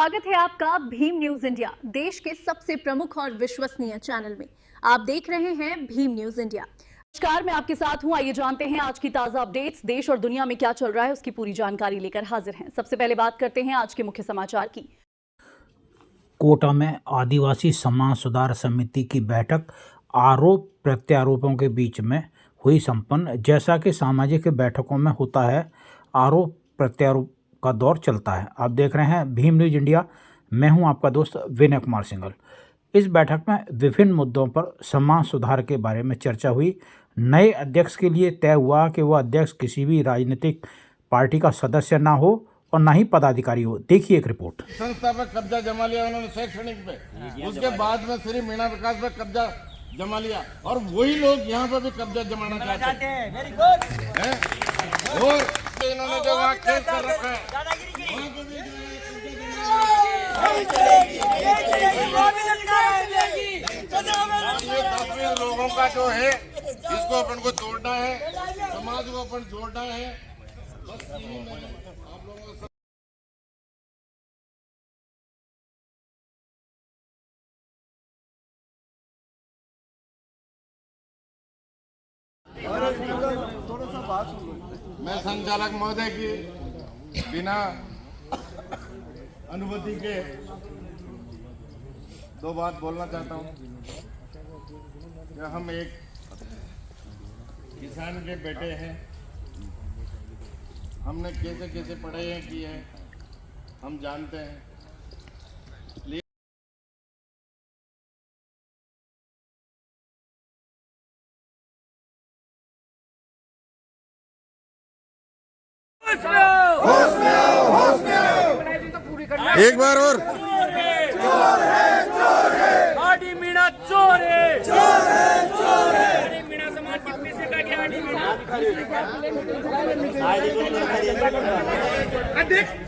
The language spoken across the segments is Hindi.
स्वागत है आपका भीम न्यूज इंडिया, देश के सबसे प्रमुख और विश्वसनीय चैनल में। आप देख रहे हैं भीम न्यूज इंडिया। नमस्कार, मैं आपके साथ हूं। आइए जानते हैं आज की ताजा अपडेट्स। देश और दुनिया में क्या चल रहा है उसकी पूरी जानकारी लेकर हाजिर हैं। सबसे पहले बात करते हैं आज के मुख्य समाचार की। कोटा में आदिवासी समाज सुधार समिति की बैठक आरोप प्रत्यारोपों के बीच में हुई संपन्न। जैसा कि सामाजिक बैठकों में होता है, आरोप प्रत्यारोप का दौर चलता है। आप देख रहे हैं भीम न्यूज इंडिया। मैं हूं आपका दोस्त विनय कुमार सिंघल। इस बैठक में विभिन्न मुद्दों पर समाज सुधार के बारे में चर्चा हुई। नए अध्यक्ष के लिए तय हुआ कि वह अध्यक्ष किसी भी राजनीतिक पार्टी का सदस्य ना हो और ना ही पदाधिकारी हो। देखिए एक रिपोर्ट। संस्था पर कब्जा जमा लिया उन्होंने शैक्षणिक पे, उसके बाद में श्री मीणा विकास पे कब्जा जमा लिया और वही लोग यहाँ पर भी कब्जा जमाना चाहते हैं। Very good. और इन्होंने जो वहाँ केस कर रखा है, ये लोगों का जो है, इसको अपन को जोड़ना है, समाज को अपन जोड़ना है। बस यही मैंने आप लोगों को मैं संचालक महोदय की बिना अनुमति के दो बात बोलना चाहता हूं। हम एक किसान के बेटे हैं, हमने कैसे कैसे पढ़ाई की है हम जानते हैं। एक बार और चोर है आदि मीणा चोर है आदि मीणा समाज के पैसे का क्या आदि मीणा।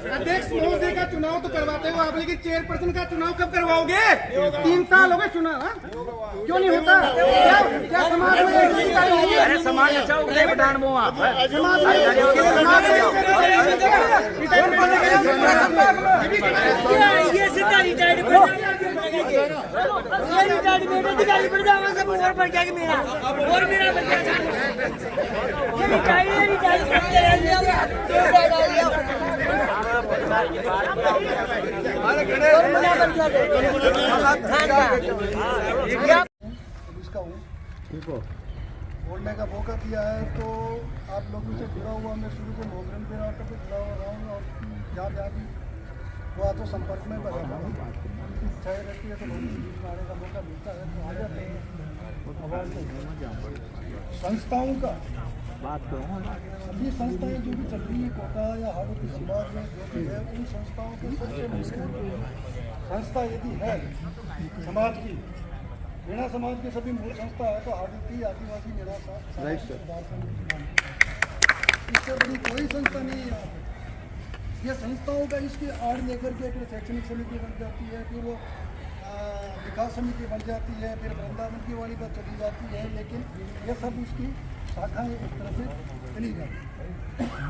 अध्यक्ष महोदय का चुनाव तो करवाते हो आप, लेकिन चेयरपर्सन का चुनाव कब करवाओगे? 3 साल हो गए चुनाव, क्यों नहीं होता? क्या समाज में अरे समाज अच्छा उगले बटान मो आप ये सीधा रिटायर्ड अधिकारी बन जावा सब और बढ़ गया कि मेरा और मेरा बन गया ये रिटायर्ड करते बोलने का मौका दिया है, तो आप लोगों से जुड़ा हुआ मैं शुरू से मोहम्मद पे जुड़ा हुआ हूँ और जहाँ जहाँ भी हुआ तो संपर्क में बना हुआ हूँ। इच्छा रहती है तो लोग आने का मौका मिलता है तो आ जाते हैं। संस्थाओं का सभी संस्थाएं जो भी चल रही है कोटा या हार्डवुड समाज में जो भी है, उन संस्थाओं के सबसे मजबूत संस्था यदि है समाज की, मीणा समाज की सभी मूल संस्था है तो हार्डवुड आदिवासी मीणा सुधार समिति, इससे बड़ी कोई संस्था नहीं है। ये संस्थाओं का इसकी आड़ लेकर के फिर शैक्षणिक समिति बन जाती है, फिर वो विकास समिति बन जाती है, फिर वृंदावन की वाली बात चली जाती है, लेकिन ये सब उसकी शाखाएं एक तरह से चली जाती है।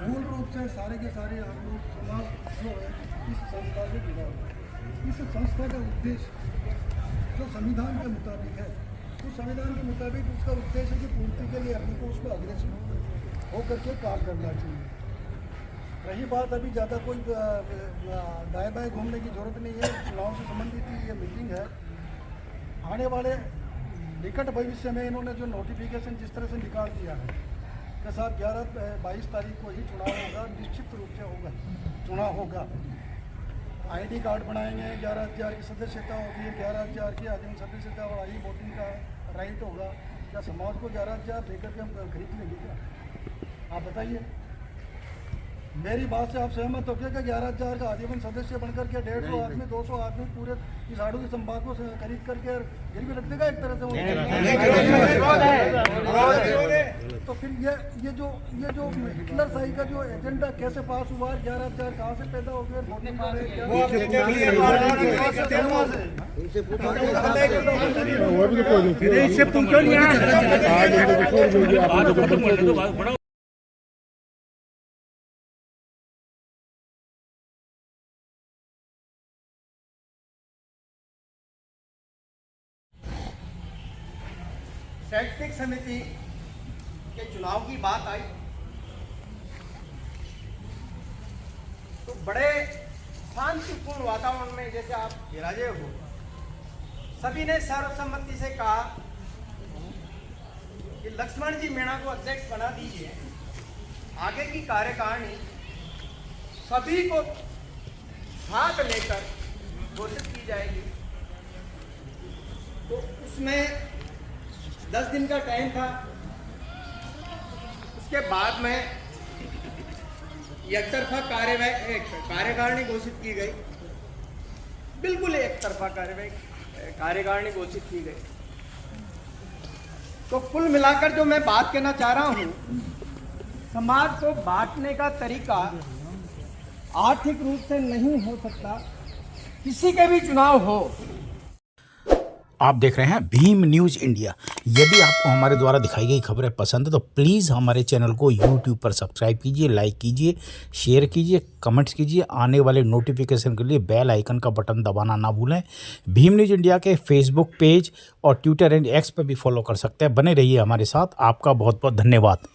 मूल रूप से सारे के सारे आप लोग समाज जो है इस संस्था से जुड़ा हुआ है। इस संस्था का उद्देश्य जो संविधान के मुताबिक है, उस संविधान के मुताबिक उसका उद्देश्य की पूर्ति के लिए अपने को उसको अग्रेसिव होकर के काम करना चाहिए। रही बात अभी ज़्यादा कोई दाएं बाएं घूमने की जरूरत नहीं है। चुनाव से संबंधित ये मीटिंग है। आने वाले निकट भविष्य में इन्होंने जो नोटिफिकेशन जिस तरह से निकाल दिया है कि साहब 22 तारीख को ही चुनाव होगा, निश्चित रूप से होगा चुनाव होगा। आईडी कार्ड बनाएंगे, 11,000 की सदस्यता होगी, 11,000 की आजीवन सदस्यता और आई वोटिंग का राइट होगा। क्या समाज को 11,000 लेकर के हम खरीद लेंगे क्या? आप बताइए। मेरी बात से आप सहमत हो गया कि 11,000 का आजीवन सदस्य बनकर के 150 आदमी 200 आदमी पूरे इस आड़ू के संभाग को खरीद करके गिरवी रख देगा एक तरह से। तो फिर ये जो हिटलर शाही का जो एजेंडा कैसे पास हुआ, 11,000 कहाँ से पैदा हो गए? तुम क्यों नहीं शैक्षणिक समिति के चुनाव की बात आई तो बड़े शांतिपूर्ण वातावरण में जैसे आप विराजे हो, सभी ने सर्वसम्मति से कहा कि लक्ष्मण जी मीणा को अध्यक्ष बना दीजिए, आगे की कार्यकारिणी सभी को भाग लेकर घोषित की जाएगी। तो उसमें 10 दिन का टाइम था। उसके बाद में एकतरफा कार्यकारिणी घोषित की गई, बिल्कुल एकतरफा कार्यकारिणी घोषित की गई। तो कुल मिलाकर जो मैं बात कहना चाह रहा हूं, समाज को बांटने का तरीका आर्थिक रूप से नहीं हो सकता, किसी के भी चुनाव हो। आप देख रहे हैं भीम न्यूज़ इंडिया। यदि आपको हमारे द्वारा दिखाई गई खबरें पसंद है तो प्लीज़ हमारे चैनल को यूट्यूब पर सब्सक्राइब कीजिए, लाइक कीजिए, शेयर कीजिए, कमेंट्स कीजिए। आने वाले नोटिफिकेशन के लिए बेल आइकन का बटन दबाना ना भूलें। भीम न्यूज़ इंडिया के फेसबुक पेज और ट्विटर एंड एक्स पर भी फॉलो कर सकते हैं। बने रहिए हमारे साथ। आपका बहुत बहुत धन्यवाद।